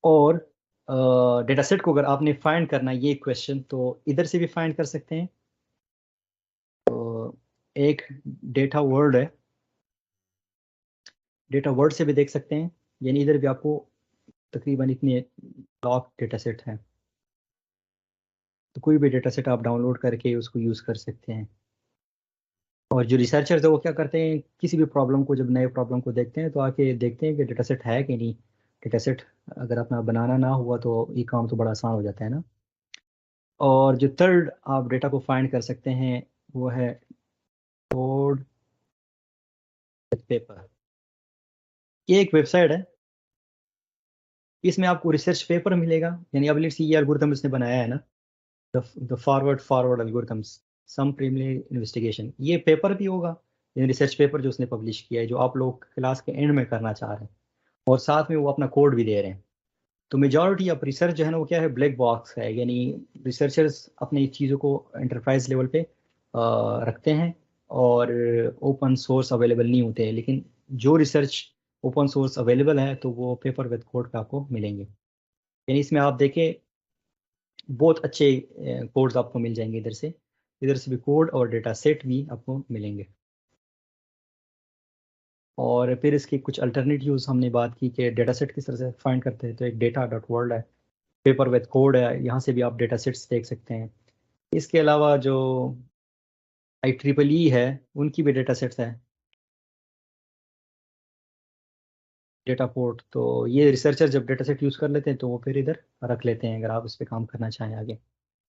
और data set को अगर आपने फाइंड करना है ये क्वेश्चन, तो इधर से भी फाइंड कर सकते हैं। तो एक डेटा वर्ड है, डेटा वर्ड से भी देख सकते हैं, यानी इधर भी आपको तकरीबन इतने लॉक डेटा सेट हैं। तो कोई भी डेटा सेट आप डाउनलोड करके उसको यूज़ कर सकते हैं। और जो रिसर्चर्स है वो क्या करते हैं, किसी भी प्रॉब्लम को, जब नए प्रॉब्लम को देखते हैं तो आके देखते हैं कि डेटा सेट है कि नहीं। डेटा सेट अगर अपना बनाना ना हुआ तो ये काम तो बड़ा आसान हो जाता है ना। और जो थर्ड आप डेटा को फाइंड कर सकते हैं वो है कोड पेपर। ये एक वेबसाइट है, इसमें आपको रिसर्च पेपर मिलेगा। यानी अब लेट्स ये एल्गोरिथम इसने बनाया है ना, the forward forward algorithms some preliminary investigation, ये पेपर भी होगा, ये रिसर्च पेपर जो उसने पब्लिश किया है, जो आप लोग क्लास के एंड में करना चाह रहे हैं। और साथ में वो अपना कोड भी दे रहे हैं। तो मेजॉरिटी ऑफ रिसर्च जो है ना वो क्या है, ब्लैक बॉक्स है। यानी रिसर्चर्स अपनी चीज़ों को एंटरप्राइज लेवल पे रखते हैं, और ओपन सोर्स अवेलेबल नहीं होते हैं। लेकिन जो रिसर्च ओपन सोर्स अवेलेबल है तो वो पेपर विद कोड पे आपको मिलेंगे। यानी इसमें आप देखें, बहुत अच्छे कोड्स आपको मिल जाएंगे इधर से भी कोड और डेटा सेट भी आपको मिलेंगे। और फिर इसके कुछ अल्टरनेटिव्स हमने बात की कि डेटा सेट किस तरह से फाइंड करते हैं। तो एक डेटा डॉट वर्ल्ड है, पेपर विद कोड है, यहाँ से भी आप डेटा सेट्स देख सकते हैं। इसके अलावा जो IEEE है, उनकी भी डेटा सेट्स है, डेटा पोर्ट। तो ये रिसर्चर जब डेटा सेट यूज़ कर लेते हैं तो वो फिर इधर रख लेते हैं, अगर आप इस पे काम करना चाहें आगे।